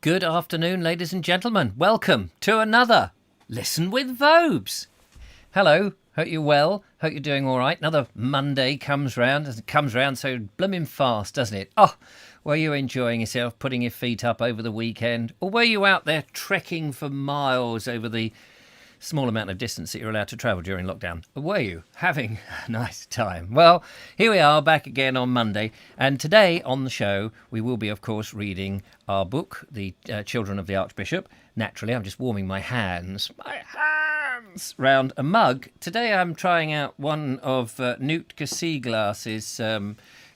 Good afternoon, ladies and gentlemen. Welcome to another Listen with Vobes. Hello, hope you're well. Hope you're doing all right. Another Monday comes round. It comes round so blooming fast, doesn't it? Oh, were you enjoying yourself, putting your feet up over the weekend? Or were you out there trekking for miles over the small amount of distance that you're allowed to travel during lockdown? Or were you having a nice time? Well, here we are back again on Monday. And today on the show, we will be, of course, reading our book, The Children of the Archbishop. Naturally, I'm just warming my hands round a mug. Today I'm trying out one of Nootka Sea Glass's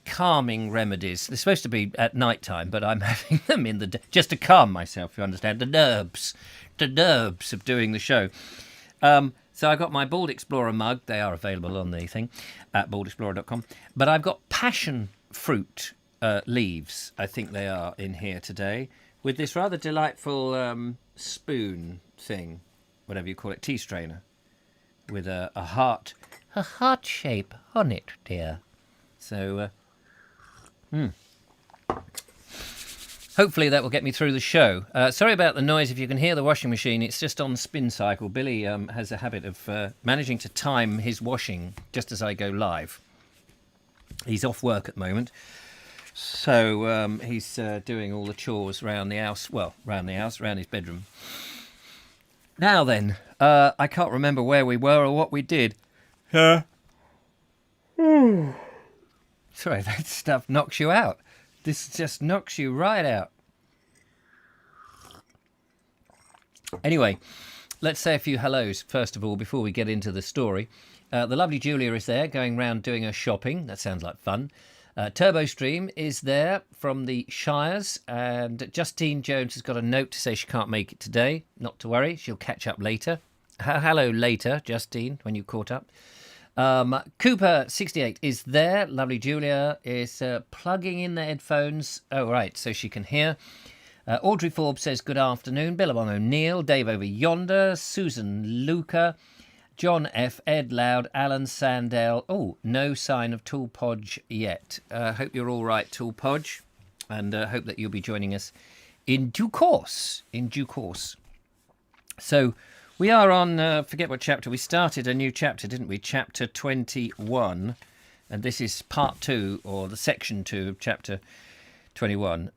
calming remedies. They're supposed to be at night time, but I'm having them in the day, just to calm myself, you understand, the nerves of doing the show. So I got my Bald Explorer mug. They are available on the thing at baldexplorer.com. But I've got passion fruit leaves, I think they are, in here today, with this rather delightful spoon thing, whatever you call it, tea strainer, with a heart shape on it, dear. So, hopefully that will get me through the show. Sorry about the noise. If you can hear the washing machine, it's just on spin cycle. Billy has a habit of managing to time his washing just as I go live. He's off work at the moment, so he's doing all the chores around the house. Well, around his bedroom. Now then, I can't remember where we were or what we did. Sorry, that stuff knocks you out. This just knocks you right out. Anyway, let's say a few hellos, first of all, before we get into the story. The lovely Julia is there, going round doing her shopping. That sounds like fun. TurboStream is there from the Shires, and Justine Jones has got a note to say she can't make it today. Not to worry, she'll catch up later. Hello later, Justine, when you caught up. Cooper68 is there. Lovely Julia is plugging in the headphones. Oh, right, so she can hear. Audrey Forbes says good afternoon. Billabong O'Neill, Dave over yonder, Susan Luca, John F, Ed Loud, Alan Sandell. Oh, no sign of Tool Podge yet. Hope you're all right, Tool Podge, and hope that you'll be joining us in due course. So we are on, forget what chapter, we started a new chapter, didn't we? Chapter 21, and this is part 2, or the section 2 of chapter 21.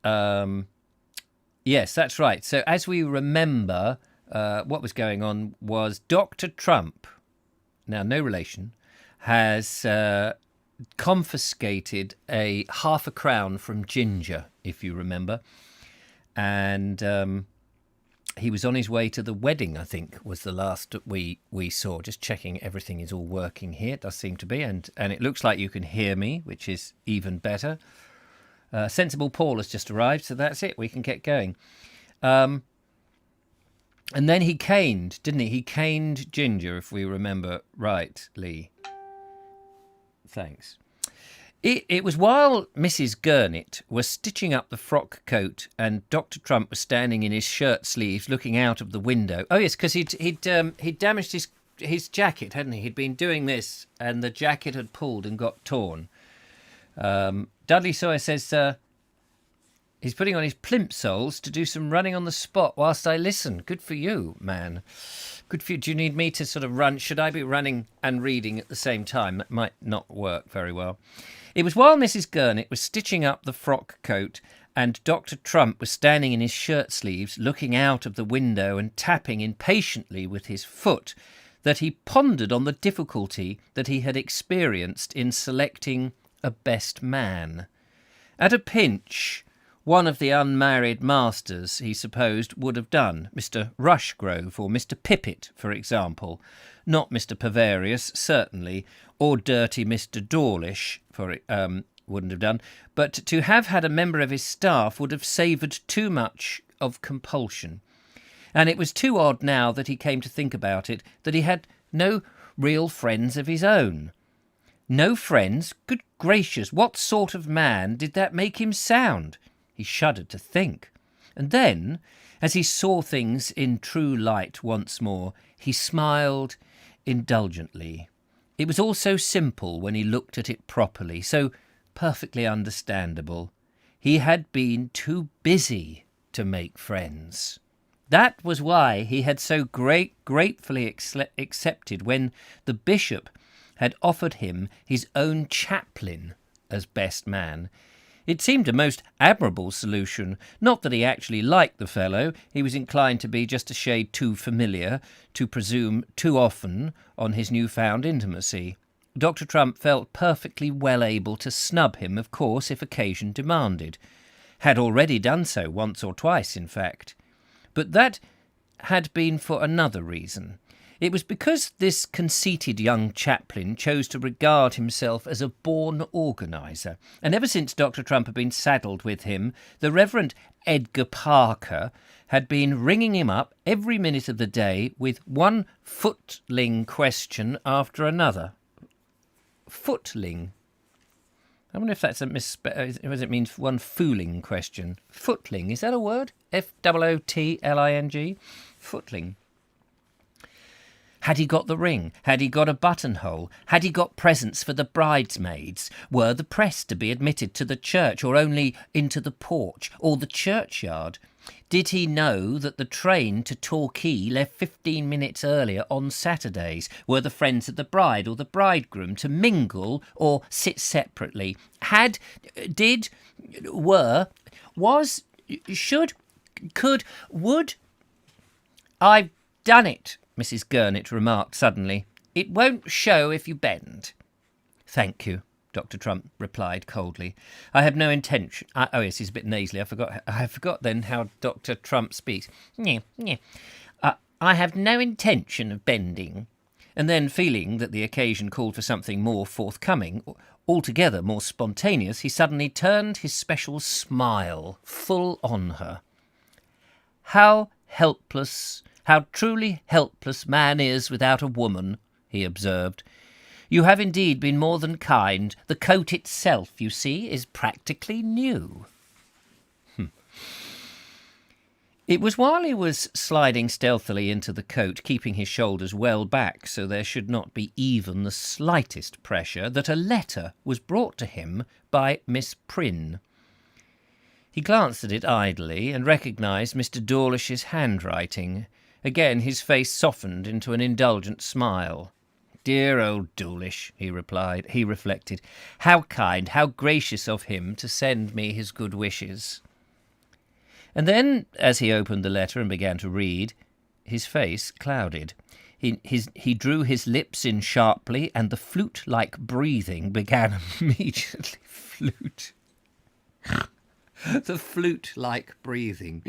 Yes, that's right. So as we remember, what was going on was Dr. Trump, now no relation, has confiscated half a crown from Ginger, if you remember, and he was on his way to the wedding, I think, was the last that we saw. Just checking everything is all working here. It does seem to be, and it looks like you can hear me, which is even better. Sensible Paul has just arrived, so that's it. We can get going. And then he caned, didn't he? He caned Ginger, if we remember rightly. Thanks. It was while Mrs. Gurnett was stitching up the frock coat and Dr. Trump was standing in his shirt sleeves looking out of the window. Oh, yes, because he'd damaged his jacket, hadn't he? He'd been doing this and the jacket had pulled and got torn. Dudley Sawyer says he's putting on his plimsolls to do some running on the spot whilst I listen. Good for you, man. Good for you. Do you need me to sort of run? Should I be running and reading at the same time? That might not work very well. It was while Mrs. Gurnett was stitching up the frock coat and Dr. Trump was standing in his shirt sleeves looking out of the window and tapping impatiently with his foot that he pondered on the difficulty that he had experienced in selecting a best man. At a pinch, one of the unmarried masters, he supposed, would have done. Mr. Rushgrove or Mr. Pippet, for example. Not Mr. Pavarius, certainly, or dirty Mr. Dawlish, for wouldn't have done. But to have had a member of his staff would have savoured too much of compulsion. And it was too odd now that he came to think about it, that he had no real friends of his own. No friends? Good gracious, what sort of man did that make him sound? He shuddered to think. And then, as he saw things in true light once more, he smiled indulgently. It was all so simple when he looked at it properly, so perfectly understandable. He had been too busy to make friends. That was why he had so gratefully accepted when the bishop had offered him his own chaplain as best man. It seemed a most admirable solution. Not that he actually liked the fellow. He was inclined to be just a shade too familiar, to presume too often on his newfound intimacy. Dr. Trump felt perfectly well able to snub him, of course, if occasion demanded. Had already done so once or twice, in fact. But that had been for another reason. It was because this conceited young chaplain chose to regard himself as a born organiser, and ever since Dr. Trump had been saddled with him, the Reverend Edgar Parker had been ringing him up every minute of the day with one footling question after another. Footling. I wonder if that's a does it mean one fooling question? Footling, is that a word? Footling. Footling. Had he got the ring? Had he got a buttonhole? Had he got presents for the bridesmaids? Were the press to be admitted to the church, or only into the porch, or the churchyard? Did he know that the train to Torquay left 15 minutes earlier on Saturdays? Were the friends of the bride or the bridegroom to mingle or sit separately? Had, did, were, was, should, could, would? I've done it, Mrs. Gurnett remarked suddenly. It won't show if you bend. Thank you, Dr. Trump replied coldly. I have no intention... oh, yes, he's a bit nasally. I forgot then how Dr. Trump speaks. I have no intention of bending. And then, feeling that the occasion called for something more forthcoming, altogether more spontaneous, he suddenly turned his special smile full on her. How truly helpless man is without a woman, he observed. You have indeed been more than kind. The coat itself, you see, is practically new. It was while he was sliding stealthily into the coat, keeping his shoulders well back so there should not be even the slightest pressure, that a letter was brought to him by Miss Prynne. He glanced at it idly and recognised Mr. Dawlish's handwriting. Again his face softened into an indulgent smile. Dear old Dawlish, he reflected. How kind, how gracious of him to send me his good wishes. And then, as he opened the letter and began to read, his face clouded. He drew his lips in sharply, and the flute-like breathing began immediately. The flute-like breathing.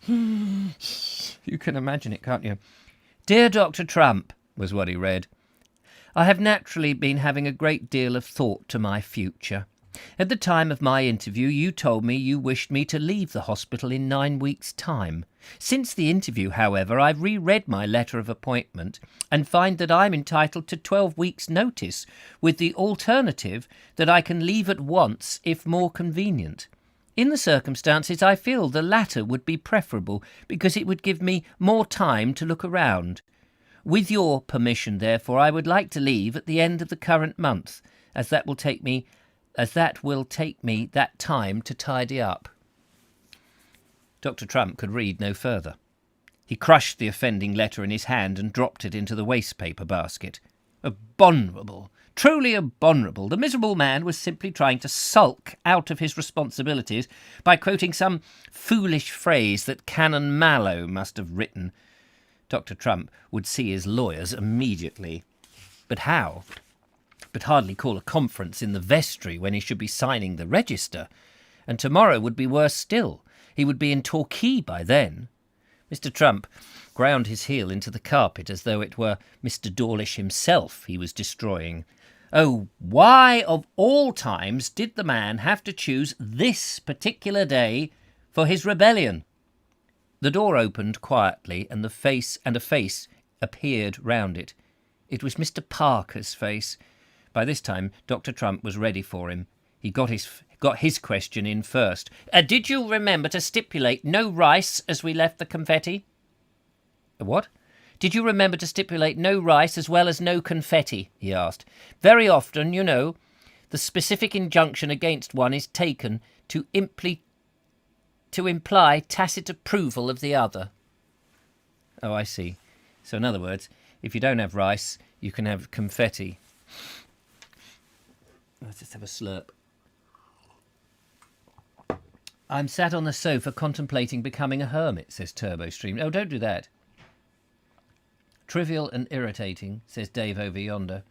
You can imagine it, can't you? Dear Dr. Trump, was what he read. I have naturally been having a great deal of thought to my future. At the time of my interview, you told me you wished me to leave the hospital in 9 weeks' time. Since the interview, however, I've reread my letter of appointment and find that I'm entitled to 12 weeks' notice, with the alternative that I can leave at once if more convenient. In the circumstances, I feel the latter would be preferable, because it would give me more time to look around. With your permission, therefore, I would like to leave at the end of the current month, as that will take me that time to tidy up. Dr. Trump could read no further. He crushed the offending letter in his hand and dropped it into the waste-paper basket. Abominable! Truly abominable! The miserable man was simply trying to sulk out of his responsibilities by quoting some foolish phrase that Canon Mallow must have written. Dr. Trump would see his lawyers immediately. But how? But hardly call a conference in the vestry when he should be signing the register. And tomorrow would be worse still. He would be in Torquay by then. Mr. Trump ground his heel into the carpet as though it were Mr. Dawlish himself he was destroying. Oh, why of all times did the man have to choose this particular day for his rebellion? The door opened quietly, and a face appeared round it. It was Mr. Parker's face. By this time, Dr. Trump was ready for him. He got his question in first. Did you remember to stipulate no rice as we left the confetti? What? Did you remember to stipulate no rice as well as no confetti? He asked. Very often, you know, the specific injunction against one is taken to to imply tacit approval of the other. Oh, I see. So in other words, if you don't have rice, you can have confetti. Let's just have a slurp. I'm sat on the sofa contemplating becoming a hermit, says TurboStream. Oh, don't do that. Trivial and irritating, says Dave over yonder.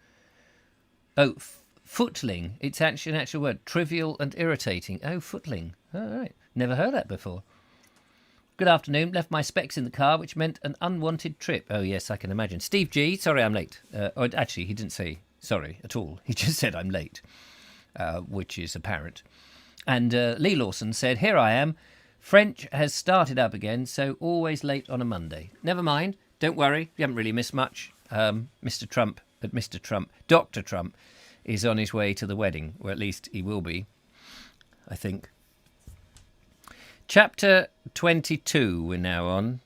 Oh, footling. It's actually an actual word. Trivial and irritating. Oh, footling. All right. Never heard that before. Good afternoon. Left my specs in the car, which meant an unwanted trip. Oh, yes, I can imagine. Steve G. Sorry, I'm late. Actually, he didn't say sorry at all. He just said I'm late, which is apparent. And Lee Lawson said, here I am. French has started up again, so always late on a Monday. Never mind. Don't worry. You haven't really missed much. Mr. Trump, Dr. Trump, is on his way to the wedding, or at least he will be, I think. Chapter 22 we're now on.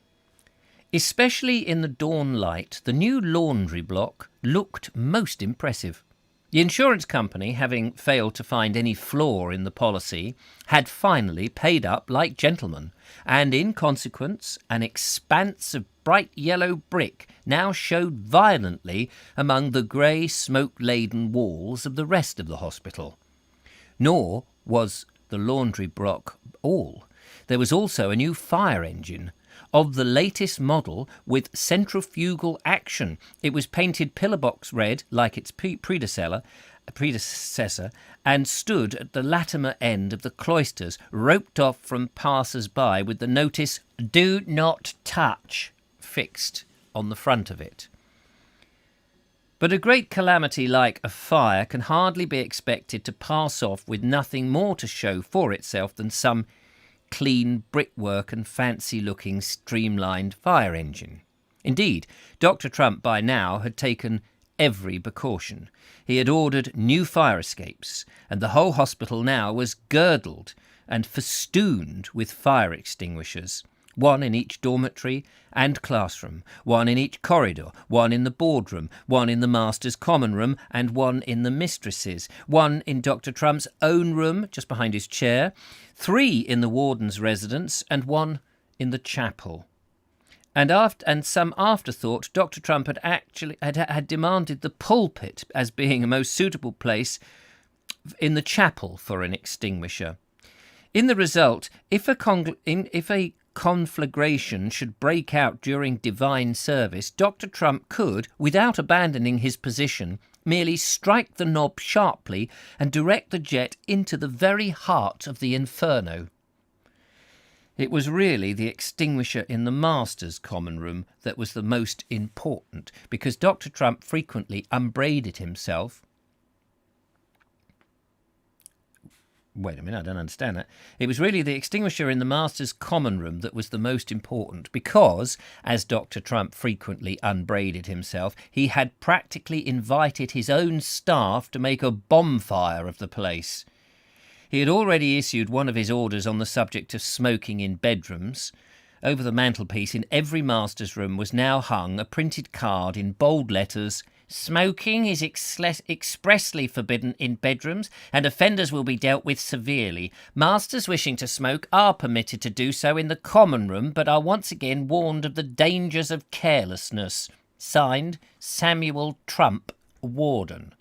Especially in the dawn light, the new laundry block looked most impressive. The insurance company, having failed to find any flaw in the policy, had finally paid up like gentlemen, and in consequence an expanse of bright yellow brick now showed violently among the grey smoke-laden walls of the rest of the hospital. Nor was the laundry block all. There was also a new fire engine, of the latest model with centrifugal action. It was painted pillar-box red, like its predecessor, and stood at the Latimer end of the cloisters, roped off from passers-by with the notice, "Do not touch," fixed on the front of it. But a great calamity like a fire can hardly be expected to pass off with nothing more to show for itself than some clean brickwork and fancy-looking streamlined fire engine. Indeed, Dr. Trump by now had taken every precaution. He had ordered new fire escapes, and the whole hospital now was girdled and festooned with fire extinguishers, one in each dormitory and classroom, one in each corridor, one in the boardroom, one in the master's common room, and one in the mistress's, one in Dr. Trump's own room, just behind his chair, 3 in the warden's residence, and 1 in the chapel. And some afterthought, Dr. Trump had demanded the pulpit as being a most suitable place in the chapel for an extinguisher. In the result, if a conflagration should break out during divine service, Dr. Trump could, without abandoning his position, merely strike the knob sharply and direct the jet into the very heart of the inferno. It was really the extinguisher in the master's common room that was the most important, because Dr. Trump frequently upbraided himself. Wait a minute, I don't understand that. It was really the extinguisher in the master's common room that was the most important because, as Dr. Trump frequently upbraided himself, he had practically invited his own staff to make a bonfire of the place. He had already issued one of his orders on the subject of smoking in bedrooms. Over the mantelpiece in every master's room was now hung a printed card in bold letters, "Smoking is expressly forbidden in bedrooms, and offenders will be dealt with severely. Masters wishing to smoke are permitted to do so in the common room, but are once again warned of the dangers of carelessness. Signed, Samuel Trump, Warden."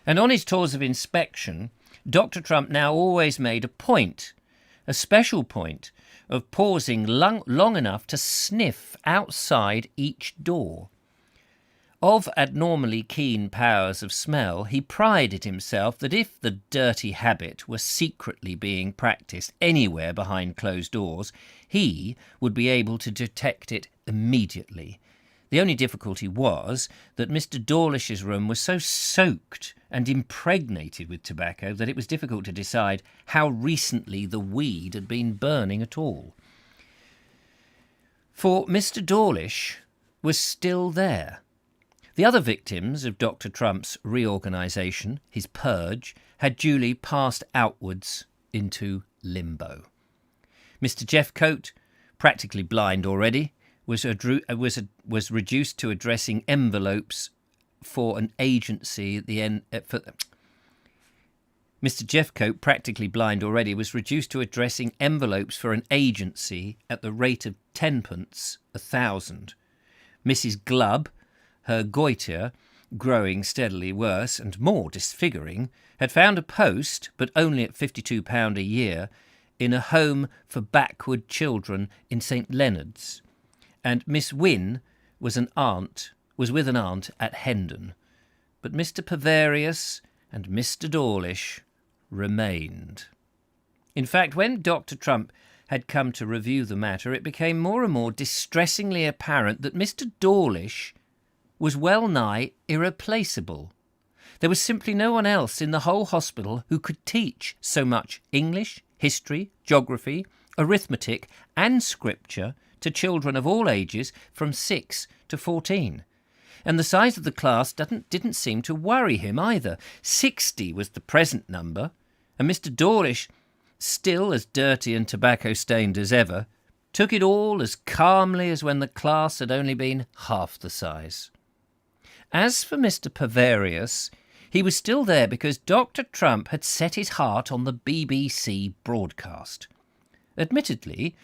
And on his tours of inspection, Dr. Trump now always made a special point, of pausing long enough to sniff outside each door. Of abnormally keen powers of smell, he prided himself that if the dirty habit were secretly being practised anywhere behind closed doors, he would be able to detect it immediately. The only difficulty was that Mr. Dawlish's room was so soaked and impregnated with tobacco that it was difficult to decide how recently the weed had been burning at all. For Mr. Dawlish was still there. The other victims of Dr. Trump's reorganisation, his purge, had duly passed outwards into limbo. Mr. Jeffcoat, practically blind already, was reduced to addressing envelopes for an agency at the end. Mr. Jeffcote, practically blind already, was reduced to addressing envelopes for an agency at the rate of 10pence 1,000. Mrs. Glubb, her goitre growing steadily worse and more disfiguring, had found a post, but only at £52 a year, in a home for backward children in St. Leonard's, and Miss Wynne was with an aunt at Hendon. But Mr. Pavarius and Mr. Dawlish remained. In fact, when Dr. Trump had come to review the matter, it became more and more distressingly apparent that Mr. Dawlish was well nigh irreplaceable. There was simply no one else in the whole hospital who could teach so much English, history, geography, arithmetic and scripture to children of all ages from 6 to 14. And the size of the class didn't seem to worry him either. 60 was the present number, and Mr. Dawlish, still as dirty and tobacco-stained as ever, took it all as calmly as when the class had only been half the size. As for Mr. Pavarius, he was still there because Dr. Trump had set his heart on the BBC broadcast. Admittedly,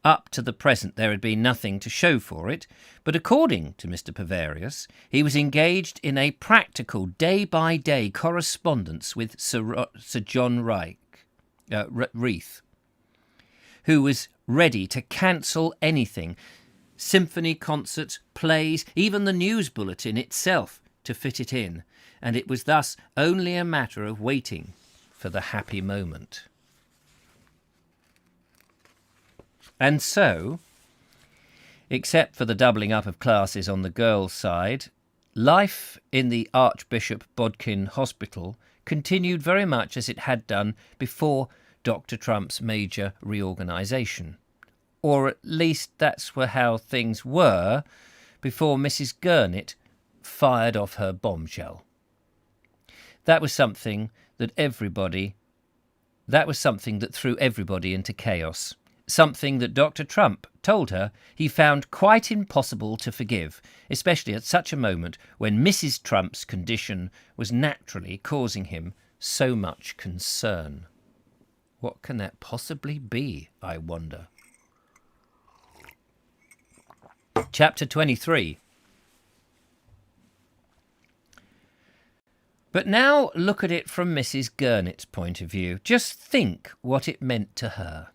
up to the present there had been nothing to show for it, but according to Mr. Pavarius, he was engaged in a practical day-by-day correspondence with Sir John Reith, who was ready to cancel anything, symphony concerts, plays, even the news bulletin itself, to fit it in, and it was thus only a matter of waiting for the happy moment. And so, except for the doubling up of classes on the girls' side, life in the Archbishop Bodkin Hospital continued very much as it had done before Dr. Trump's major reorganisation. Or at least that's how things were before Mrs. Gurnett fired off her bombshell. That was something that threw everybody into chaos. Something that Dr. Trump told her he found quite impossible to forgive, especially at such a moment when Mrs. Trump's condition was naturally causing him so much concern. What can that possibly be, I wonder? Chapter 23. But now look at it from Mrs. Gurnett's point of view. Just think what it meant to her.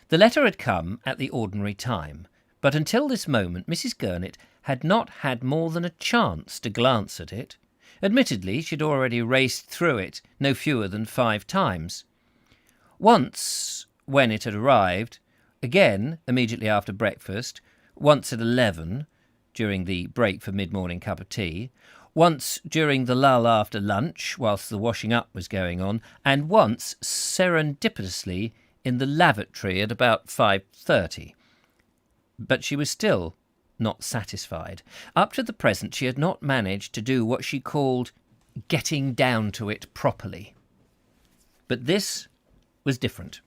The letter had come at the ordinary time, but until this moment Mrs. Gurnett had not had more than a chance to glance at it. Admittedly, she'd already raced through it no fewer than 5 times. Once, when it had arrived, again immediately after breakfast, once at 11, during the break for mid-morning cup of tea, once during the lull after lunch whilst the washing up was going on, and once serendipitously in the lavatory at about 5:30. But she was still not satisfied. Up to the present she had not managed to do what she called getting down to it properly. But this was different.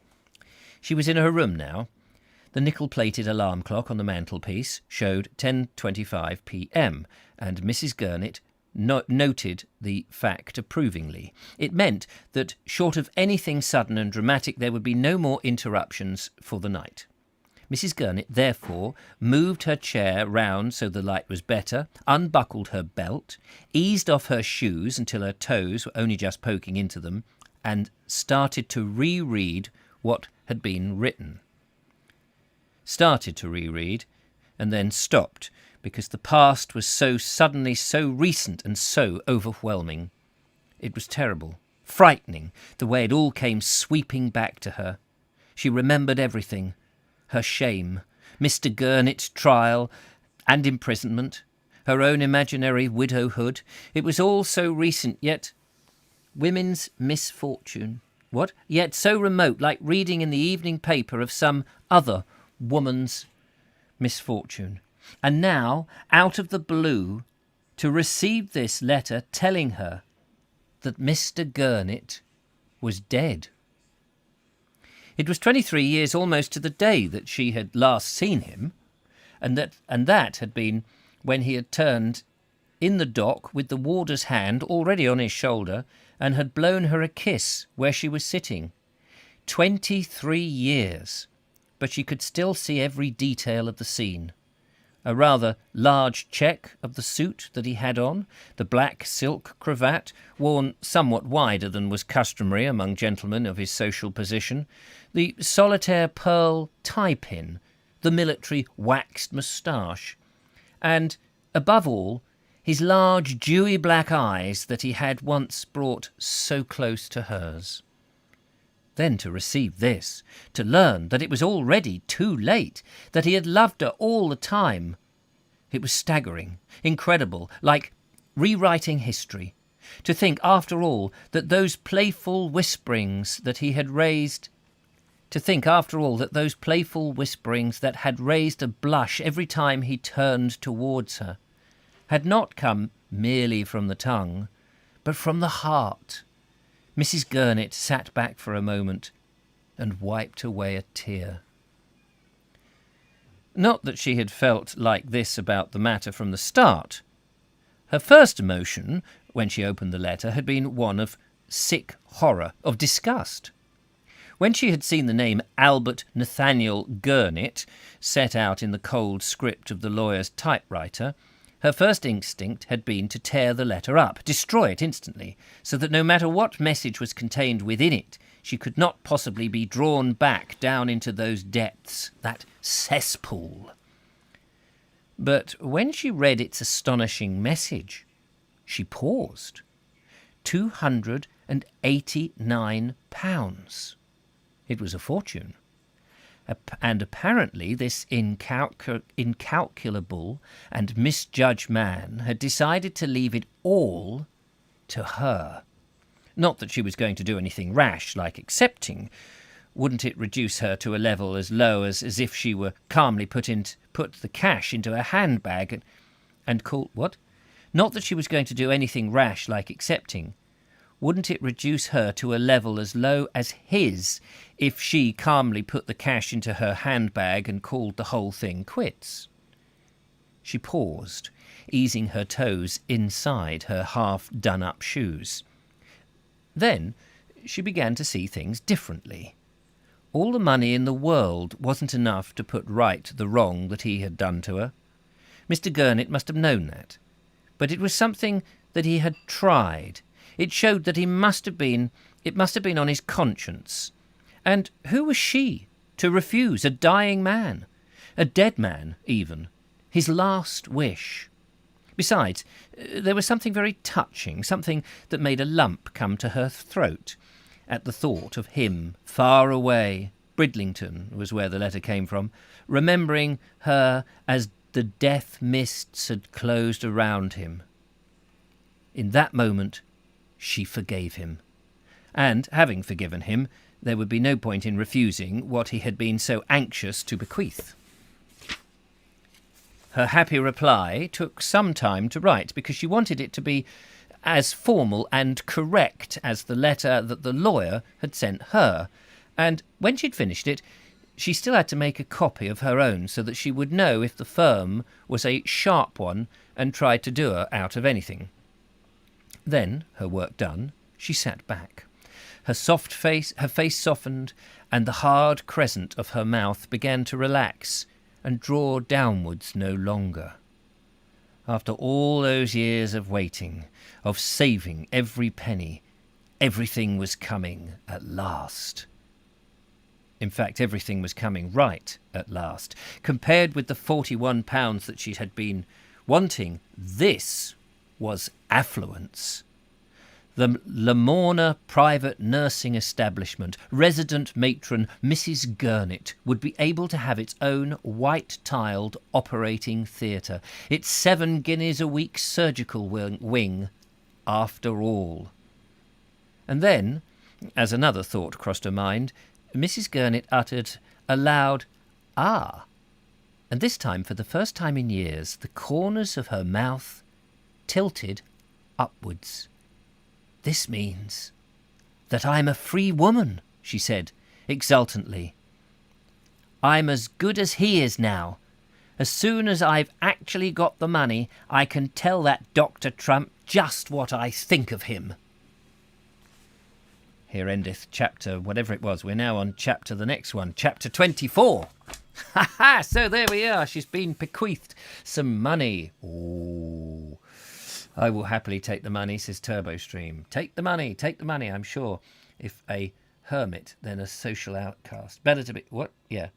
She was in her room now. The nickel-plated alarm clock on the mantelpiece showed 10:25 p.m, and Mrs. Gurnett noted the fact approvingly. It meant that, short of anything sudden and dramatic, there would be no more interruptions for the night. Mrs. Gurnett, therefore, moved her chair round so the light was better, unbuckled her belt, eased off her shoes until her toes were only just poking into them, and started to reread what had been written. Started to reread, and then stopped, because the past was so suddenly, so recent and so overwhelming. It was terrible, frightening, the way it all came sweeping back to her. She remembered everything. Her shame, Mr. Gurnett's trial and imprisonment, her own imaginary widowhood. It was all so recent, yet women's misfortune. What? Yet so remote, like reading in the evening paper of some other woman's misfortune. And now, out of the blue, to receive this letter telling her that Mr. Gurnett was dead. It was 23 years almost to the day that she had last seen him, and that had been when he had turned in the dock with the warder's hand already on his shoulder and had blown her a kiss where she was sitting. 23 years, but she could still see every detail of the scene. A rather large check of the suit that he had on, the black silk cravat, worn somewhat wider than was customary among gentlemen of his social position, the solitaire pearl tie-pin, the military waxed moustache, and, above all, his large dewy black eyes that he had once brought so close to hers. Then to receive this, to learn that it was already too late, that he had loved her all the time. It was staggering, incredible, like rewriting history. To think, after all, that those playful whisperings that he had raised... To think, after all, that those playful whisperings that had raised a blush every time he turned towards her had not come merely from the tongue, but from the heart. Mrs. Gurnet sat back for a moment and wiped away a tear. Not that she had felt like this about the matter from the start. Her first emotion, when she opened the letter, had been one of sick horror, of disgust. When she had seen the name Albert Nathaniel Gurnet set out in the cold script of the lawyer's typewriter, her first instinct had been to tear the letter up, destroy it instantly, so that no matter what message was contained within it, she could not possibly be drawn back down into those depths, that cesspool. But when she read its astonishing message, she paused. £289. It was a fortune. And apparently this incalculable and misjudged man had decided to leave it all to her. Not that she was going to do anything rash, like accepting. Wouldn't it reduce her to a level as low as if she were calmly put the cash into a handbag and call... What? Not that she was going to do anything rash, like accepting. Wouldn't it reduce her to a level as low as his if she calmly put the cash into her handbag and called the whole thing quits? She paused, easing her toes inside her half-done-up shoes. Then she began to see things differently. All the money in the world wasn't enough to put right the wrong that he had done to her. Mr. Gurnet must have known that. But it was something that he had tried. It showed that it must have been on his conscience. And who was she to refuse a dying man, a dead man even, his last wish? Besides, there was something very touching, something that made a lump come to her throat at the thought of him far away. Bridlington was where the letter came from, remembering her as the death mists had closed around him. In that moment, she forgave him. And, having forgiven him, there would be no point in refusing what he had been so anxious to bequeath. Her happy reply took some time to write, because she wanted it to be as formal and correct as the letter that the lawyer had sent her, and when she'd finished it, she still had to make a copy of her own so that she would know if the firm was a sharp one and tried to do her out of anything. Then, her work done, she sat back. Her face softened, and the hard crescent of her mouth began to relax and draw downwards no longer. After all those years of waiting, of saving every penny, everything was coming at last. In fact, everything was coming right at last. Compared with the £41 that she had been wanting, this was affluence. The Lamorna private nursing establishment, resident matron Mrs. Gurnet, would be able to have its own white-tiled operating theatre, its 7 guineas a week surgical wing, after all. And then, as another thought crossed her mind, Mrs. Gurnet uttered a loud "Ah!" and this time, for the first time in years, the corners of her mouth tilted upwards. "This means that I'm a free woman," she said exultantly. "I'm as good as he is now. As soon as I've actually got the money, I can tell that Dr. Trump just what I think of him." Here endeth chapter, whatever it was. We're now on chapter the next one, chapter 24. Ha ha! So there we are. She's been bequeathed some money. Ooh. I will happily take the money, says TurboStream. Take the money, I'm sure. If a hermit, then a social outcast. Better to be... What? Yeah.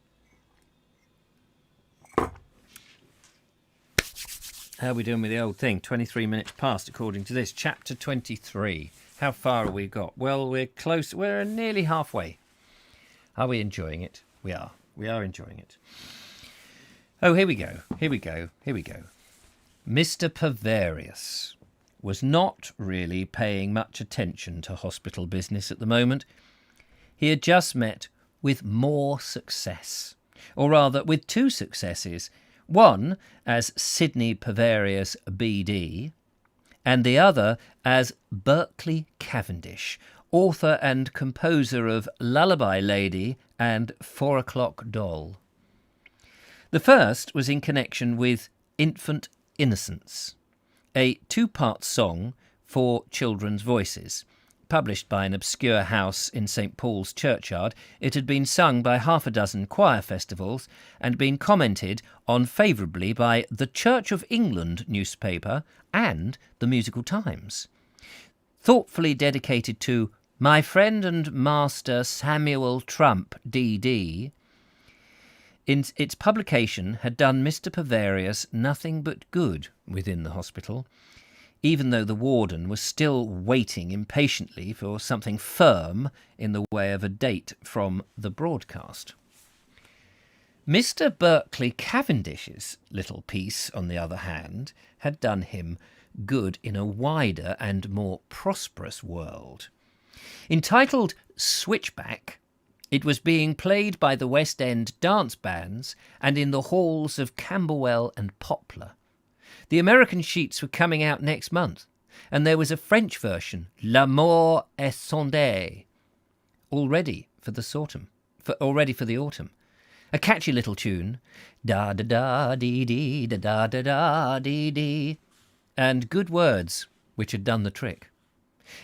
How are we doing with the old thing? 23 minutes past, according to this. Chapter 23. How far have we got? Well, we're close. We're nearly halfway. Are we enjoying it? We are. We are enjoying it. Oh, here we go. Mr. Pervarius was not really paying much attention to hospital business at the moment. He had just met with more success, or rather with two successes, one as Sidney Pervarius BD, and the other as Berkeley Cavendish, author and composer of Lullaby Lady and 4 O'Clock Doll. The first was in connection with Infant Innocence, a two-part song for children's voices. Published by an obscure house in St. Paul's churchyard, it had been sung by half a dozen choir festivals and been commented on favourably by the Church of England newspaper and the Musical Times. Thoughtfully dedicated to my friend and master Samuel Trump, D.D., its publication had done Mr. Pervarius nothing but good within the hospital, even though the warden was still waiting impatiently for something firm in the way of a date from the broadcast. Mr. Berkeley Cavendish's little piece, on the other hand, had done him good in a wider and more prosperous world. Entitled Switchback, it was being played by the West End dance bands and in the halls of Camberwell and Poplar. The American sheets were coming out next month, and there was a French version, L'amour est sondé, already for the autumn. A catchy little tune, da-da-da-dee-dee, da-da-da-da-dee-dee, and good words which had done the trick.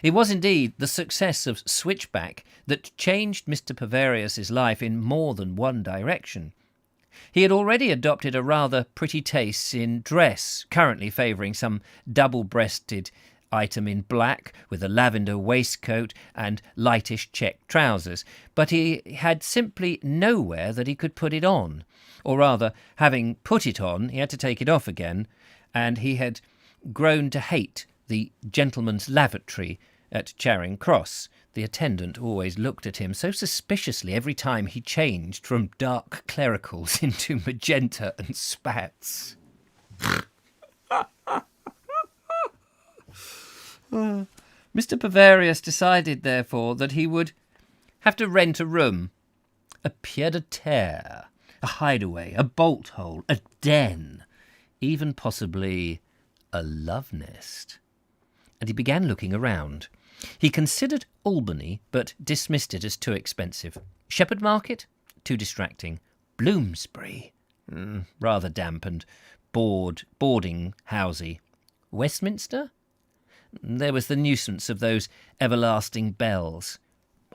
It was indeed the success of Switchback that changed Mr. Pervarius's life in more than one direction. He had already adopted a rather pretty taste in dress, currently favouring some double-breasted item in black with a lavender waistcoat and lightish check trousers, but he had simply nowhere that he could put it on. Or rather, having put it on, he had to take it off again, and he had grown to hate the gentleman's lavatory at Charing Cross. The attendant always looked at him so suspiciously every time he changed from dark clericals into magenta and spats. Mr. Pervarius decided, therefore, that he would have to rent a room, a pied-à-terre, a hideaway, a bolt hole, a den, even possibly a love nest. And he began looking around. He considered Albany, but dismissed it as too expensive. Shepherd Market? Too distracting. Bloomsbury? Rather damp and boarding housey. Westminster? There was the nuisance of those everlasting bells.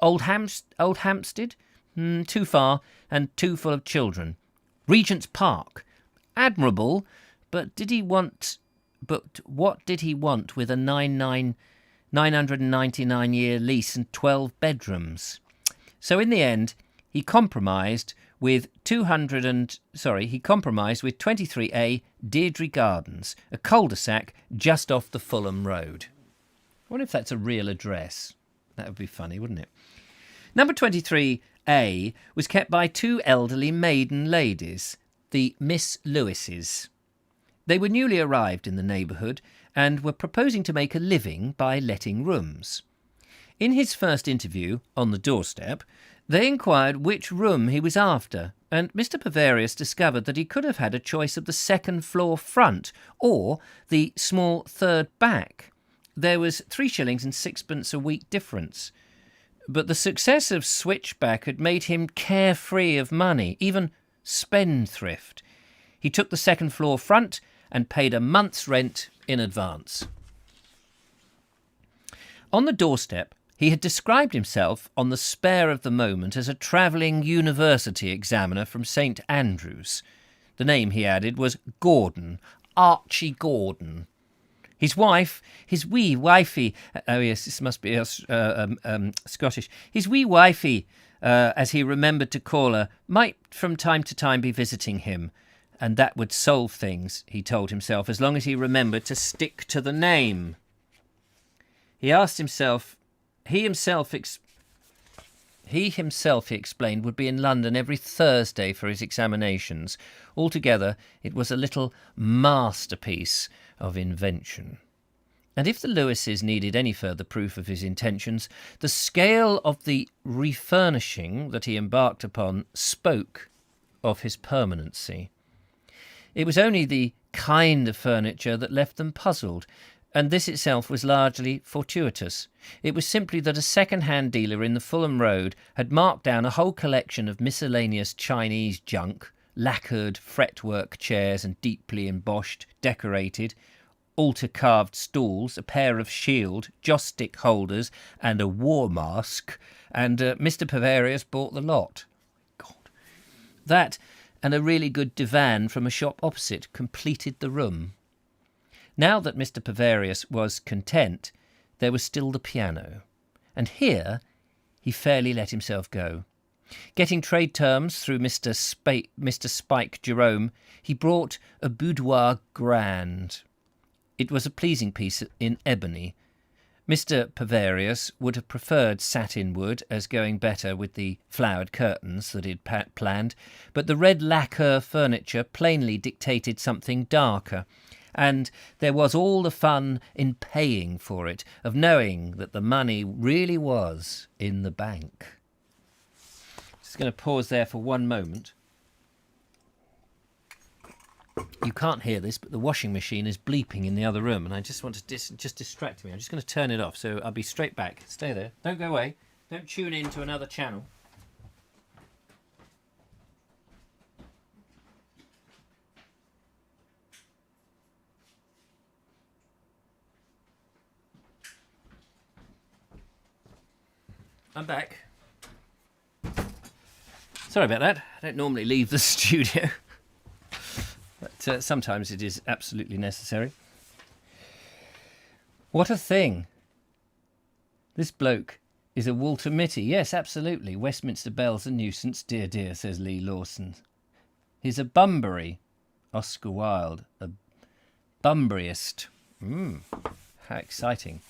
Old Hampstead? Too far and too full of children. Regent's Park? Admirable, but what did he want with a 999-year lease and 12 bedrooms? So in the end, he compromised with 23A Deirdre Gardens, a cul-de-sac just off the Fulham Road. I wonder if that's a real address. That would be funny, wouldn't it? Number 23A was kept by two elderly maiden ladies, the Miss Lewises. They were newly arrived in the neighbourhood and were proposing to make a living by letting rooms. In his first interview, on the doorstep, they inquired which room he was after, and Mr. Pervarius discovered that he could have had a choice of the second-floor front or the small third back. There was 3 shillings and 6pence a week difference. But the success of Switchback had made him carefree of money, even spendthrift. He took the second-floor front and paid a month's rent in advance. On the doorstep, He had described himself on the spare of the moment as a travelling university examiner from St Andrews. The name, he added, was Gordon, Archie Gordon. His wife, his wee wifey, oh yes, this must be Scottish, his wee wifey, as he remembered to call her, might from time to time be visiting him, and that would solve things, he told himself, as long as he remembered to stick to the name. He himself, he explained, would be in London every Thursday for his examinations. Altogether, it was a little masterpiece of invention. And if the Lewises needed any further proof of his intentions, the scale of the refurnishing that he embarked upon spoke of his permanency. It was only the kind of furniture that left them puzzled, and this itself was largely fortuitous. It was simply that a second-hand dealer in the Fulham Road had marked down a whole collection of miscellaneous Chinese junk, lacquered fretwork chairs and deeply embossed, decorated, altar-carved stools, a pair of shield, joss-stick holders, and a war mask, and Mr. Pavarius bought the lot. God. That, and a really good divan from a shop opposite, completed the room. Now that Mr. Pavarius was content, there was still the piano, and here he fairly let himself go. Getting trade terms through Mr. Spike Jerome, he brought a boudoir grand. It was a pleasing piece in ebony. Mr. Pavarius would have preferred satin wood as going better with the flowered curtains that he'd planned, but the red lacquer furniture plainly dictated something darker, and there was all the fun in paying for it, of knowing that the money really was in the bank. Just going to pause there for one moment. You can't hear this, but the washing machine is bleeping in the other room, and I just want to just distract me. I'm just going to turn it off, so I'll be straight back. Stay there. Don't go away. Don't tune in to another channel. I'm back. Sorry about that. I don't normally leave the studio. But sometimes it is absolutely necessary. What a thing. This bloke is a Walter Mitty. Yes, absolutely. Westminster Bell's a nuisance. Dear, dear, says Lee Lawson. He's a Bunbury. Oscar Wilde. A Bunburyist. How exciting.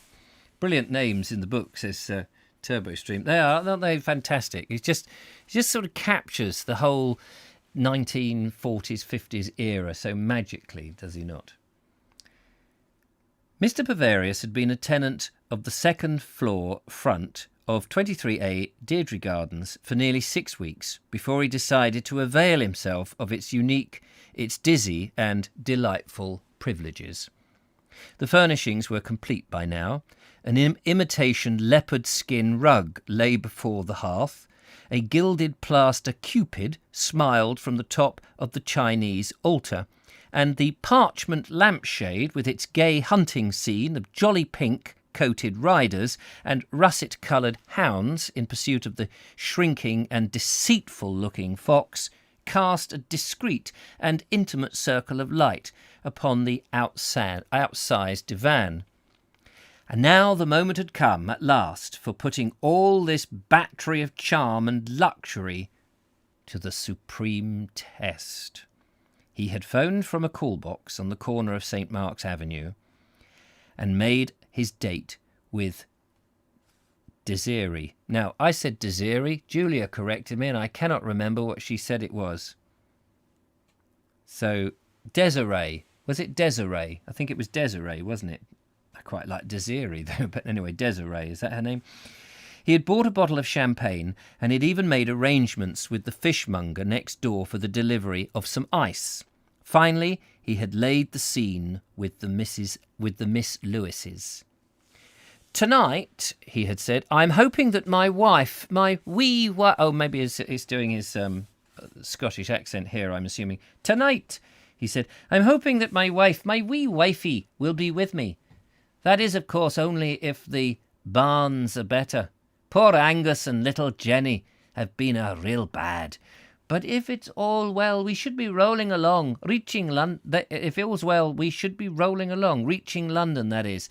Brilliant names in the book, says Turbo Stream. They are, aren't they fantastic? He just sort of captures the whole 1940s, 50s era so magically, does he not? Mr. Pavarius had been a tenant of the second floor front of 23A Deirdre Gardens for nearly 6 weeks before he decided to avail himself of its unique, its dizzy and delightful privileges. The furnishings were complete by now. An imitation leopard skin rug lay before the hearth. A gilded plaster Cupid smiled from the top of the Chinese altar, and the parchment lampshade with its gay hunting scene of jolly pink coated riders and russet-coloured hounds in pursuit of the shrinking and deceitful-looking fox cast a discreet and intimate circle of light upon the outsized divan. And now the moment had come, at last, for putting all this battery of charm and luxury to the supreme test. He had phoned from a call box on the corner of St. Mark's Avenue and made his date with Desiree. Now, I said Desiree. Julia corrected me, and I cannot remember what she said it was. So, Desiree. Was it Desiree? I think it was Desiree, wasn't it? I quite like Desiree, though, but anyway, Desiree, is that her name? He had bought a bottle of champagne, and he'd even made arrangements with the fishmonger next door for the delivery of some ice. Finally, he had laid the scene with the Miss Lewises. "Tonight," he had said, "I'm hoping that my wife, my wee wife..." Oh, maybe he's doing his Scottish accent here, I'm assuming. "Tonight," he said, "I'm hoping that my wife, my wee wifey, will be with me. That is, of course, only if the barns are better. Poor Angus and little Jenny have been a real bad. But if it's all well, we should be rolling along, reaching London. If all's well, we should be rolling along, reaching London, that is.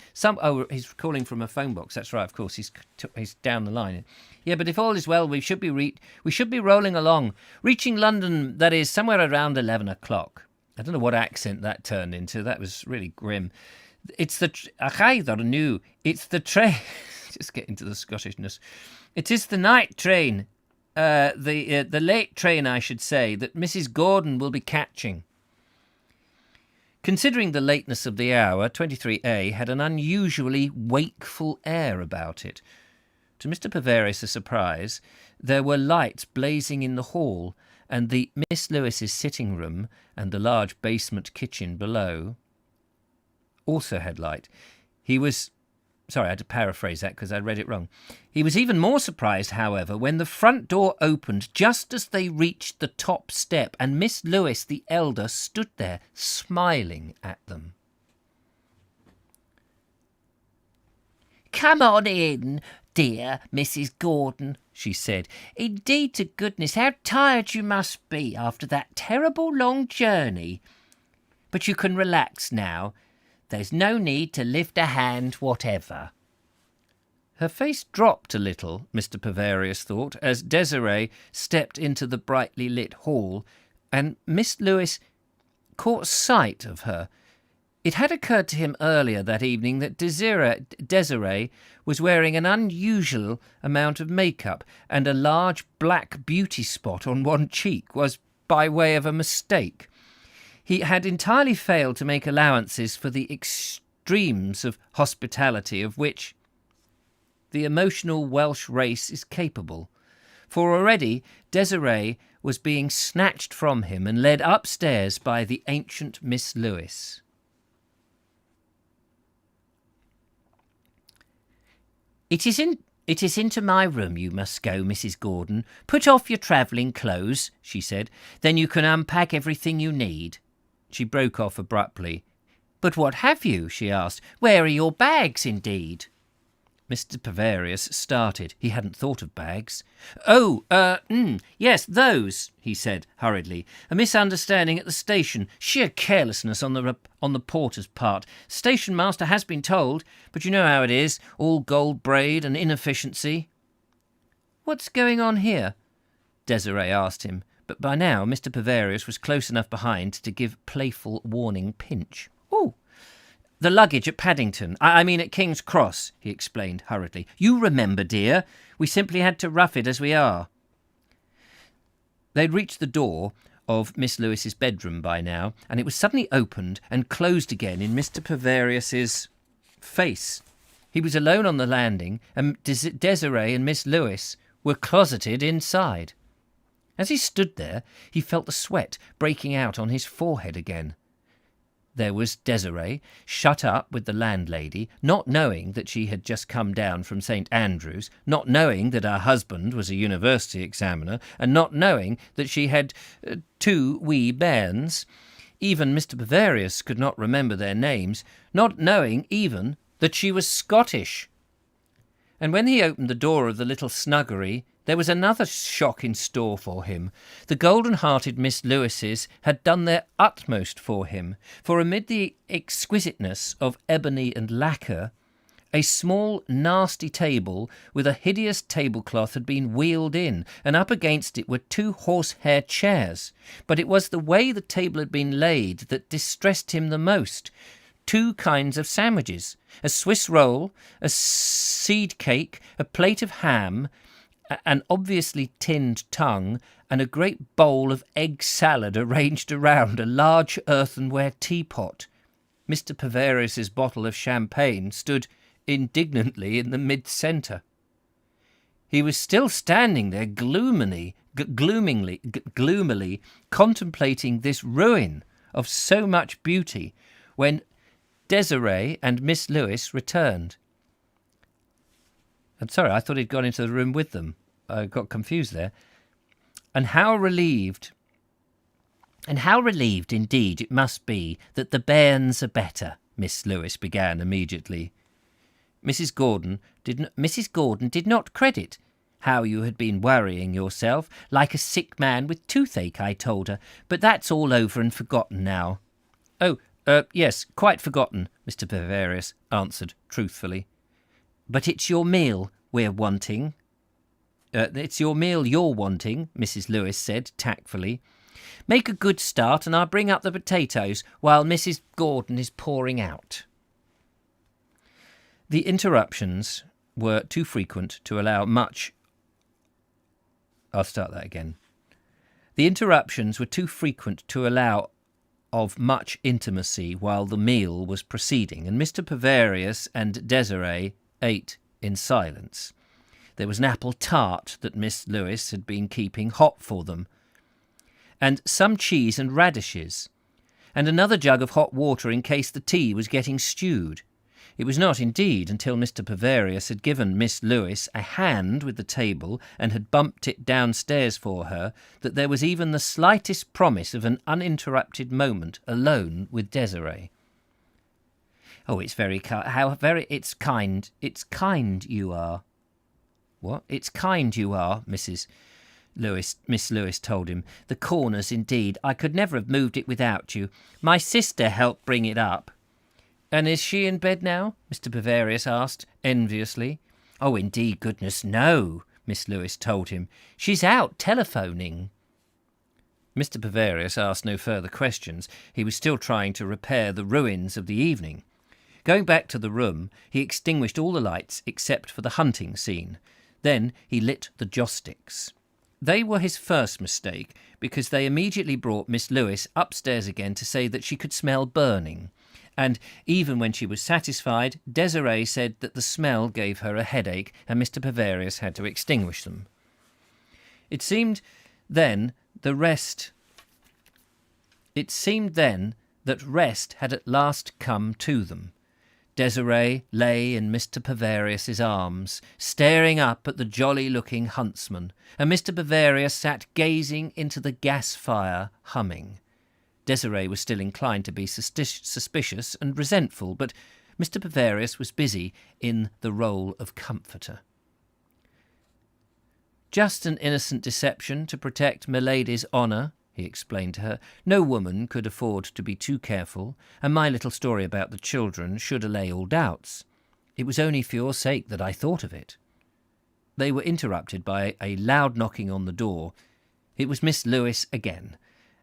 He's calling from a phone box. That's right, of course. He's down the line. Yeah, but if all is well, we should be rolling along, reaching London, that is, somewhere around 11 o'clock. I don't know what accent that turned into. That was really grim. It's the train. Just get into the Scottishness. It is the night train. The late train, I should say, that Mrs. Gordon will be catching. Considering the lateness of the hour, 23A had an unusually wakeful air about it. To Mr. Paverius' surprise, there were lights blazing in the hall, and the Miss Lewis's sitting room and the large basement kitchen below also had light. Sorry, I had to paraphrase that because I read it wrong. He was even more surprised, however, when the front door opened just as they reached the top step and Miss Lewis, the elder, stood there, smiling at them. "Come on in, dear Mrs. Gordon," she said. "Indeed to goodness, how tired you must be after that terrible long journey. But you can relax now. There's no need to lift a hand whatever." Her face dropped a little, Mr. Paverius thought, as Desiree stepped into the brightly lit hall, and Miss Lewis caught sight of her. It had occurred to him earlier that evening that Desiree was wearing an unusual amount of makeup, and a large black beauty spot on one cheek was by way of a mistake. He had entirely failed to make allowances for the extremes of hospitality of which the emotional Welsh race is capable, for already Desiree was being snatched from him and led upstairs by the ancient Miss Lewis. It is into my room you must go, Mrs. Gordon. Put off your travelling clothes," she said. "Then you can unpack everything you need." She broke off abruptly. "But what have you?" she asked. "Where are your bags, indeed?" Mr. Paverius started. He hadn't thought of bags. Yes, those," he said hurriedly. "A misunderstanding at the station. Sheer carelessness on the porter's part. Station master has been told, but you know how it is, all gold braid and inefficiency." "What's going on here?" Desiree asked him, but by now Mr. Paverius was close enough behind to give playful warning pinch. "Oh, the luggage at Paddington. I mean at King's Cross," he explained hurriedly. "You remember, dear. We simply had to rough it as we are." They'd reached the door of Miss Lewis's bedroom by now, and it was suddenly opened and closed again in Mr. Paverius's face. He was alone on the landing, and Desiree and Miss Lewis were closeted inside. As he stood there, he felt the sweat breaking out on his forehead again. There was Desiree, shut up with the landlady, not knowing that she had just come down from St. Andrews, not knowing that her husband was a university examiner, and not knowing that she had 2 wee bairns. Even Mr. Paverius could not remember their names, not knowing even that she was Scottish. And when he opened the door of the little snuggery, there was another shock in store for him. The golden-hearted Miss Lewises had done their utmost for him, for amid the exquisiteness of ebony and lacquer, a small, nasty table with a hideous tablecloth had been wheeled in, and up against it were 2 horsehair chairs. But it was the way the table had been laid that distressed him the most. 2 kinds of sandwiches, a Swiss roll, a seed cake, a plate of ham, an obviously tinned tongue, and a great bowl of egg salad arranged around a large earthenware teapot. Mr. Paverius's bottle of champagne stood indignantly in the mid-centre. He was still standing there gloomily contemplating this ruin of so much beauty when Desiree and Miss Lewis returned. I'm sorry, I thought he'd gone into the room with them. I got confused there. And how relieved indeed it must be that the bairns are better, Miss Lewis began immediately. Mrs. Gordon did not credit how you had been worrying yourself like a sick man with toothache, I told her, but that's all over and forgotten now. Oh, yes, quite forgotten, Mr. Bavarius answered truthfully. But it's your meal we're wanting. It's your meal you're wanting, Mrs. Lewis said tactfully. Make a good start and I'll bring up the potatoes while Mrs. Gordon is pouring out. The interruptions were too frequent to allow much... I'll start that again. The interruptions were too frequent to allow of much intimacy while the meal was proceeding, and Mr. Bavarius and Desiree ate in silence. There was an apple tart that Miss Lewis had been keeping hot for them, and some cheese and radishes, and another jug of hot water in case the tea was getting stewed. It was not, indeed, until Mr. Bavarius had given Miss Lewis a hand with the table and had bumped it downstairs for her that there was even the slightest promise of an uninterrupted moment alone with Desiree. Oh, it's it's kind you are. What? It's kind you are, Miss Lewis told him. The corners, indeed. I could never have moved it without you. My sister helped bring it up. And is she in bed now? Mr. Bavarius asked enviously. Oh, indeed, goodness, no, Miss Lewis told him. She's out telephoning. Mr. Bavarius asked no further questions. He was still trying to repair the ruins of the evening. Going back to the room, he extinguished all the lights except for the hunting scene. Then he lit the joss sticks. They were his first mistake, because they immediately brought Miss Lewis upstairs again to say that she could smell burning. And even when she was satisfied, Desiree said that the smell gave her a headache, and Mr. Bavarius had to extinguish them. It seemed then that rest had at last come to them. Desiree lay in Mr. Bavarius's arms, staring up at the jolly-looking huntsman, and Mr. Bavarius sat gazing into the gas fire, humming. Desiree was still inclined to be suspicious and resentful, but Mr. Bavarius was busy in the role of comforter. Just an innocent deception to protect Milady's honour, he explained to her. No woman could afford to be too careful, and my little story about the children should allay all doubts. It was only for your sake that I thought of it. They were interrupted by a loud knocking on the door. It was Miss Lewis again,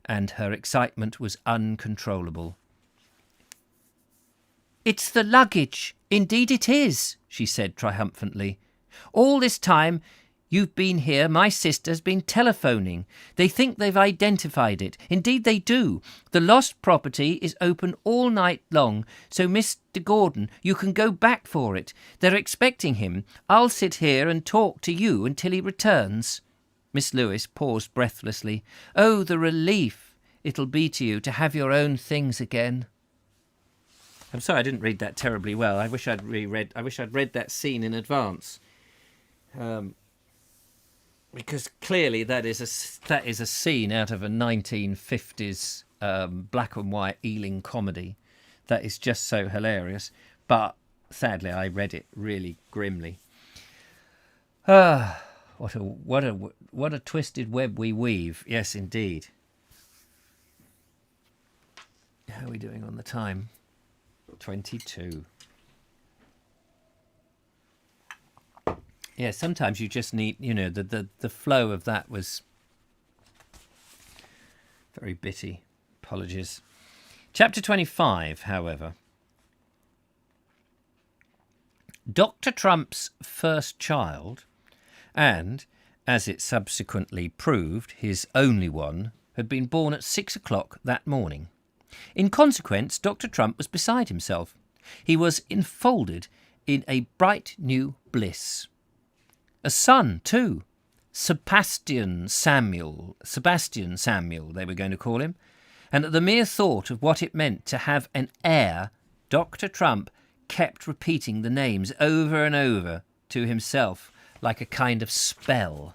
and her excitement was uncontrollable. It's the luggage. Indeed it is, she said triumphantly. All this time you've been here, my sister's been telephoning. They think they've identified it. Indeed they do. The lost property is open all night long, so Mr. Gordon, you can go back for it. They're expecting him. I'll sit here and talk to you until he returns. Miss Lewis paused breathlessly. Oh, the relief it'll be to you to have your own things again. I'm sorry I didn't read that terribly well. I wish I'd read that scene in advance. Because clearly that is a scene out of a 1950s black and white Ealing comedy that is just so hilarious. But sadly, I read it really grimly. What a twisted web we weave. Yes, indeed. How are we doing on the time? 22. Yeah, sometimes you just need, the flow of that was very bitty. Apologies. Chapter 25, however. Dr. Trump's first child, and, as it subsequently proved, his only one, had been born at 6 o'clock that morning. In consequence, Dr. Trump was beside himself. He was enfolded in a bright new bliss. A son, too. Sebastian Samuel, they were going to call him. And at the mere thought of what it meant to have an heir, Dr. Trump kept repeating the names over and over to himself like a kind of spell.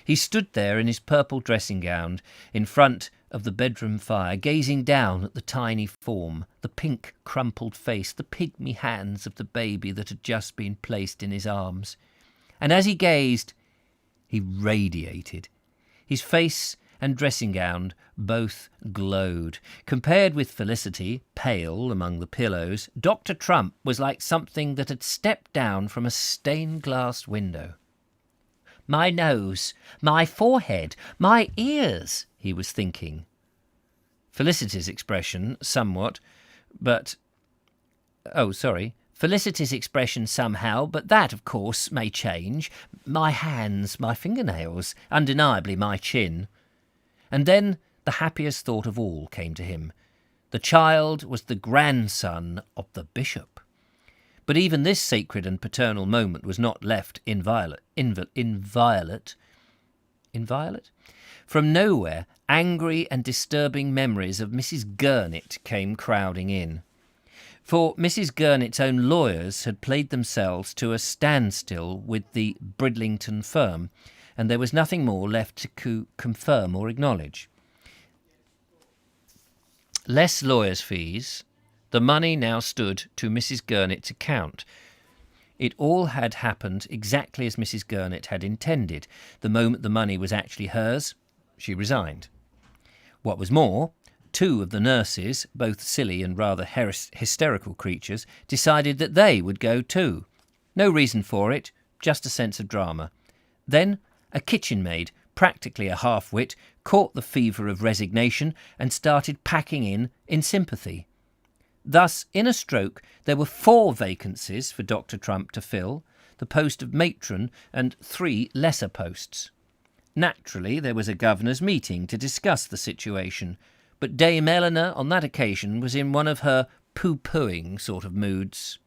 He stood there in his purple dressing gown in front of the bedroom fire, gazing down at the tiny form, the pink crumpled face, the pygmy hands of the baby that had just been placed in his arms. And as he gazed, he radiated. His face and dressing gown both glowed. Compared with Felicity, pale among the pillows, Dr. Trump was like something that had stepped down from a stained-glass window. "My nose, my forehead, my ears," he was thinking. Felicity's expression somewhat, but... Felicity's expression somehow, but that, of course, may change. My hands, my fingernails, undeniably my chin. And then the happiest thought of all came to him. The child was the grandson of the bishop. But even this sacred and paternal moment was not left inviolate. From nowhere, angry and disturbing memories of Mrs. Gurnett came crowding in. For Mrs. Gurnett's own lawyers had played themselves to a standstill with the Bridlington firm, and there was nothing more left to confirm or acknowledge. Less lawyers' fees. The money now stood to Mrs. Gurnett's account. It all had happened exactly as Mrs. Gurnett had intended. The moment the money was actually hers, she resigned. What was more, 2 of the nurses, both silly and rather hysterical creatures, decided that they would go too. No reason for it, just a sense of drama. Then a kitchen maid, practically a half-wit, caught the fever of resignation and started packing in sympathy. Thus, in a stroke, there were 4 vacancies for Dr. Trump to fill, the post of matron and 3 lesser posts. Naturally, there was a governor's meeting to discuss the situation, but Dame Eleanor on that occasion was in one of her pooh-poohing sort of moods.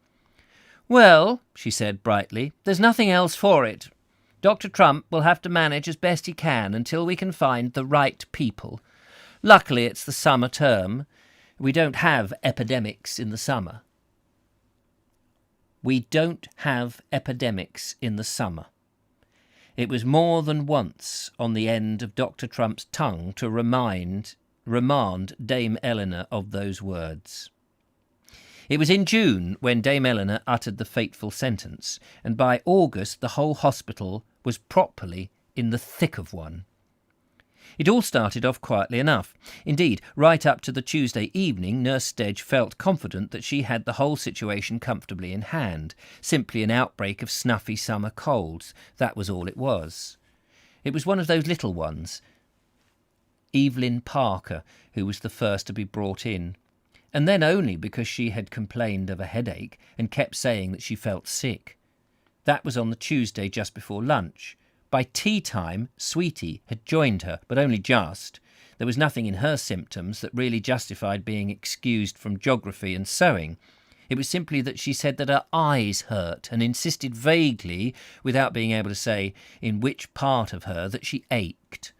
"Well," she said brightly, "there's nothing else for it. Dr. Trump will have to manage as best he can until we can find the right people. Luckily, it's the summer term. We don't have epidemics in the summer." We don't have epidemics in the summer. It was more than once on the end of Dr. Trump's tongue to remand Dame Eleanor of those words. It was in June when Dame Eleanor uttered the fateful sentence, and by August the whole hospital was properly in the thick of one. It all started off quietly enough. Indeed, right up to the Tuesday evening, Nurse Stedge felt confident that she had the whole situation comfortably in hand. Simply an outbreak of snuffy summer colds. That was all it was. It was one of those little ones. Evelyn Parker, who was the first to be brought in, and then only because she had complained of a headache and kept saying that she felt sick. That was on the Tuesday just before lunch. By tea time, Sweetie had joined her, but only just. There was nothing in her symptoms that really justified being excused from geography and sewing. It was simply that she said that her eyes hurt and insisted vaguely, without being able to say in which part of her, that she ached.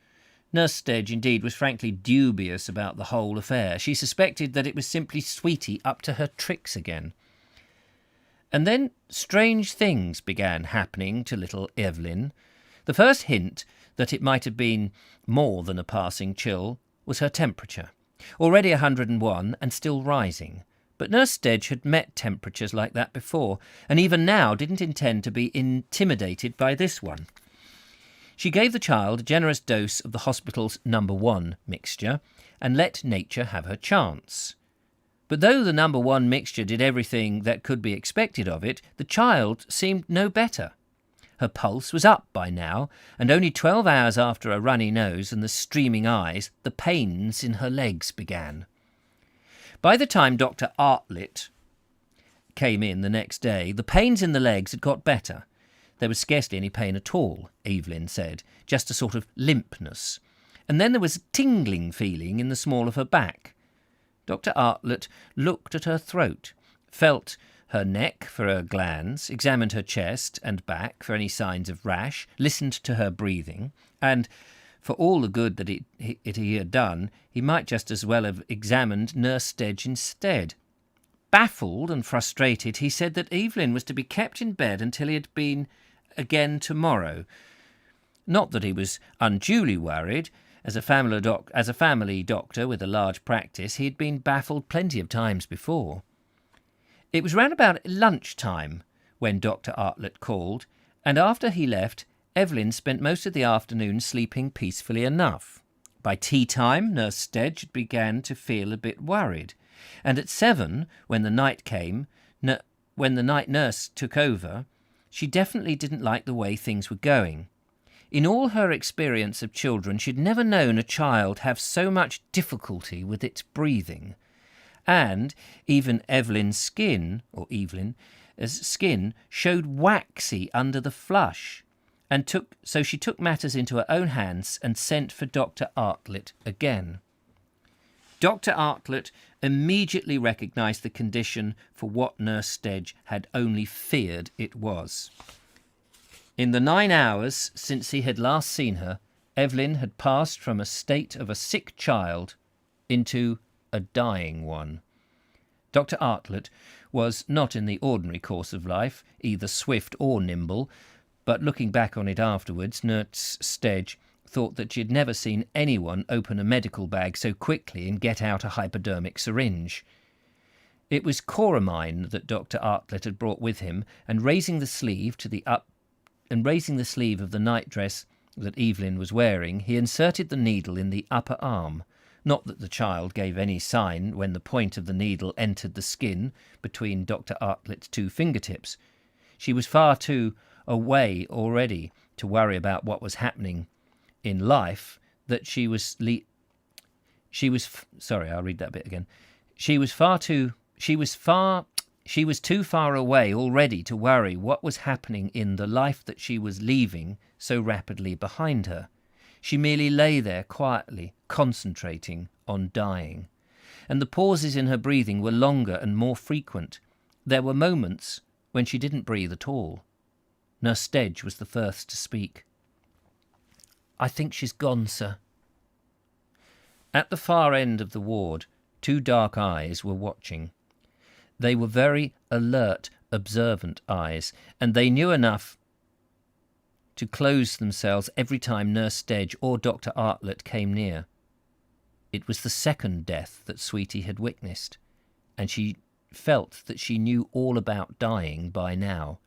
Nurse Stedge, indeed, was frankly dubious about the whole affair. She suspected that it was simply Sweetie up to her tricks again. And then strange things began happening to little Evelyn. The first hint that it might have been more than a passing chill was her temperature. Already 101 and still rising. But Nurse Stedge had met temperatures like that before, and even now didn't intend to be intimidated by this one. She gave the child a generous dose of the hospital's No. 1 mixture and let nature have her chance. But though the No. 1 mixture did everything that could be expected of it, the child seemed no better. Her pulse was up by now, and only 12 hours after a runny nose and the streaming eyes, the pains in her legs began. By the time Dr. Artlett came in the next day, the pains in the legs had got better. There was scarcely any pain at all, Evelyn said, just a sort of limpness. And then there was a tingling feeling in the small of her back. Dr. Artlett looked at her throat, felt her neck for her glands, examined her chest and back for any signs of rash, listened to her breathing, and, for all the good that he had done, he might just as well have examined Nurse Stedge instead. Baffled and frustrated, he said that Evelyn was to be kept in bed until he had been again tomorrow. Not that he was unduly worried, As a family doctor with a large practice, he had been baffled plenty of times before. It was round about lunchtime when Dr. Artlett called, and after he left, Evelyn spent most of the afternoon sleeping peacefully enough. By tea time, Nurse Stedge began to feel a bit worried, and at 7, when the night came, when the night nurse took over, she definitely didn't like the way things were going. In all her experience of children, she'd never known a child have so much difficulty with its breathing. And even Evelyn's skin showed waxy under the flush, and so she took matters into her own hands and sent for Dr. Artlett again. Dr. Artlett immediately recognised the condition for what Nurse Stedge had only feared it was. In the 9 hours since he had last seen her, Evelyn had passed from a state of a sick child into a dying one. Dr. Artlett was not in the ordinary course of life, either swift or nimble, but looking back on it afterwards, Nurse Stedge thought that she had never seen anyone open a medical bag so quickly and get out a hypodermic syringe. It was choramine that Dr. Artlett had brought with him, and raising the sleeve of the nightdress that Evelyn was wearing, he inserted the needle in the upper arm. Not that the child gave any sign when the point of the needle entered the skin between Dr. Artlett's 2 fingertips. She was far too away already to worry about what was happening in life that she was too far away already to worry what was happening in the life that she was leaving so rapidly behind her. She merely lay there quietly, concentrating on dying. And the pauses in her breathing were longer and more frequent. There were moments when she didn't breathe at all. Nurse Stedge was the first to speak. "I think she's gone, sir." At the far end of the ward, 2 dark eyes were watching. They were very alert, observant eyes, and they knew enough to close themselves every time Nurse Stedge or Dr. Artlett came near. It was the second death that Sweetie had witnessed, and she felt that she knew all about dying by now.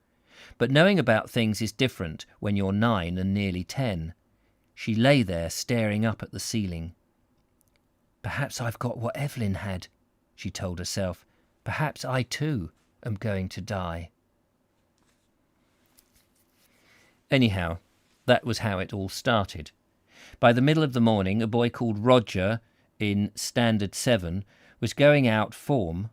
But knowing about things is different when you're 9 and nearly 10. She lay there staring up at the ceiling. "Perhaps I've got what Evelyn had," she told herself. "Perhaps I too am going to die." Anyhow, that was how it all started. By the middle of the morning, a boy called Roger in Standard 7 was going out form.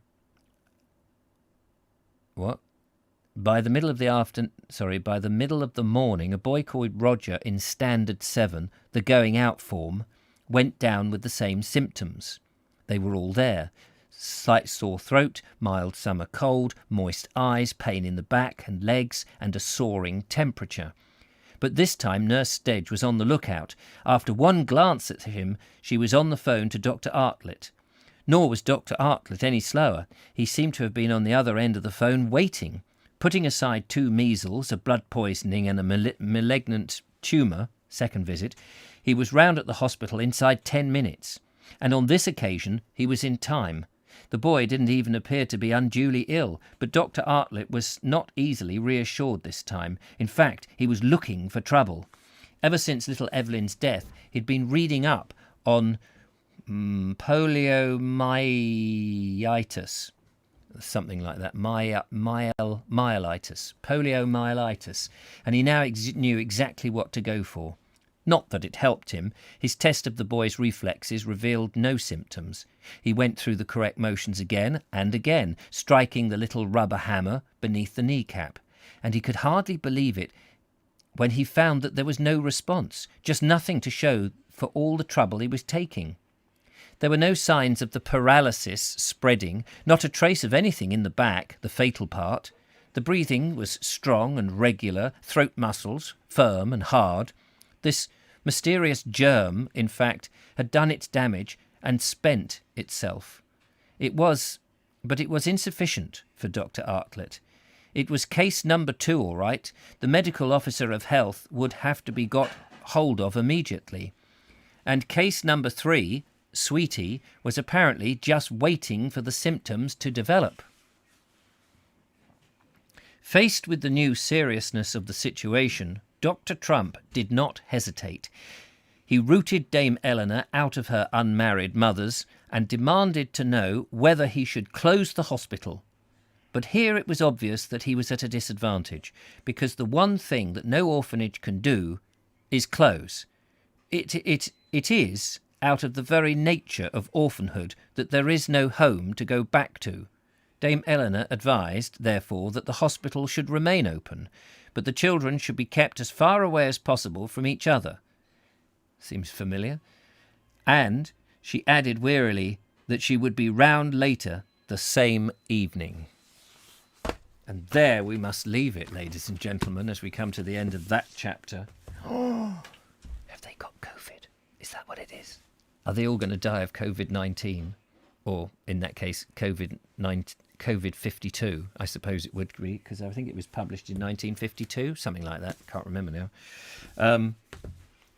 By the middle of the morning, a boy called Roger in Standard 7, the going out form, went down with the same symptoms. They were all there. Slight sore throat, mild summer cold, moist eyes, pain in the back and legs, and a soaring temperature. But this time Nurse Stedge was on the lookout. After one glance at him, she was on the phone to Dr. Artlett. Nor was Dr. Artlett any slower. He seemed to have been on the other end of the phone waiting. Putting aside 2 measles, a blood poisoning and a malignant tumour, second visit, he was round at the hospital inside 10 minutes. And on this occasion he was in time. The boy didn't even appear to be unduly ill, but Dr. Artlett was not easily reassured this time. In fact, he was looking for trouble. Ever since little Evelyn's death, he'd been reading up on poliomyelitis, something like that, poliomyelitis, and he now knew exactly what to go for. Not that it helped him. His test of the boy's reflexes revealed no symptoms. He went through the correct motions again and again, striking the little rubber hammer beneath the kneecap, and he could hardly believe it when he found that there was no response, just nothing to show for all the trouble he was taking. There were no signs of the paralysis spreading, not a trace of anything in the back, the fatal part. The breathing was strong and regular, throat muscles firm and hard. This mysterious germ, in fact, had done its damage and spent itself. But it was insufficient for Dr. Artlett. It was case number 2, all right. The medical officer of health would have to be got hold of immediately. And case number 3, Sweetie, was apparently just waiting for the symptoms to develop. Faced with the new seriousness of the situation, Dr. Trump did not hesitate. He rooted Dame Eleanor out of her unmarried mother's and demanded to know whether he should close the hospital. But here it was obvious that he was at a disadvantage, because the one thing that no orphanage can do is close. It is out of the very nature of orphanhood that there is no home to go back to. Dame Eleanor advised, therefore, that the hospital should remain open, but the children should be kept as far away as possible from each other. Seems familiar. And she added wearily that she would be round later the same evening. And there we must leave it, ladies and gentlemen, as we come to the end of that chapter. Oh, have they got COVID? Is that what it is? Are they all going to die of COVID-19? Or, in that case, COVID-52, I suppose it would be, because I think it was published in 1952, something like that. Can't remember now.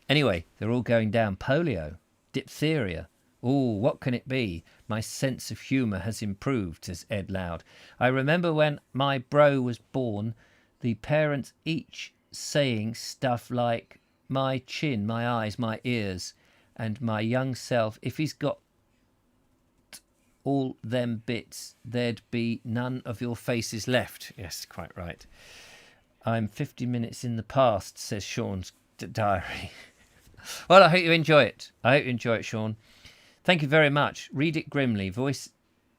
Anyway, they're all going down. Polio, diphtheria. Oh, what can it be? My sense of humour has improved, says Ed Loud. I remember when my bro was born, the parents each saying stuff like, my chin, my eyes, my ears, and my young self, if he's got all them bits, there'd be none of your faces left. Yes, quite right. I'm 50 minutes in the past, says Sean's diary. Well, I hope you enjoy it. I hope you enjoy it, Sean. Thank you very much. Read it grimly. Voice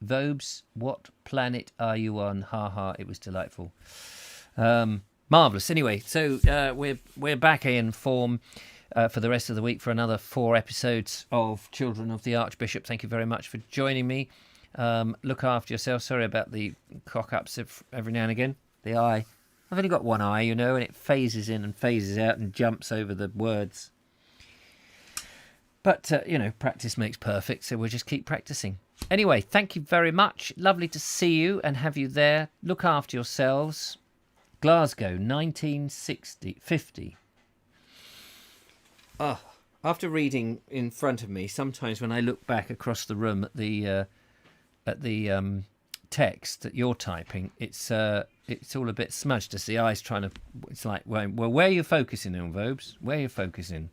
Vobes, what planet are you on? Ha ha, it was delightful. Marvellous. Anyway, so we're back in form for the rest of the week for another 4 episodes of Children of the Archbishop. Thank you very much for joining me. Look after yourself. Sorry about the cock-ups every now and again. The eye. I've only got one eye, you know, and it phases in and phases out and jumps over the words. But, practice makes perfect, so we'll just keep practicing. Anyway, thank you very much. Lovely to see you and have you there. Look after yourselves. Glasgow, 1950. Oh, after reading in front of me, sometimes when I look back across the room at the text that you're typing, it's all a bit smudged as the eye's trying to... It's like, well, where are you focusing on, Vobes? Where are you focusing?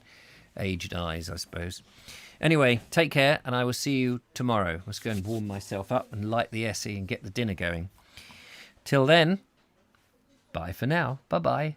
Aged eyes, I suppose. Anyway, take care, and I will see you tomorrow. Let's go and warm myself up and light the SE and get the dinner going. Till then, bye for now. Bye-bye.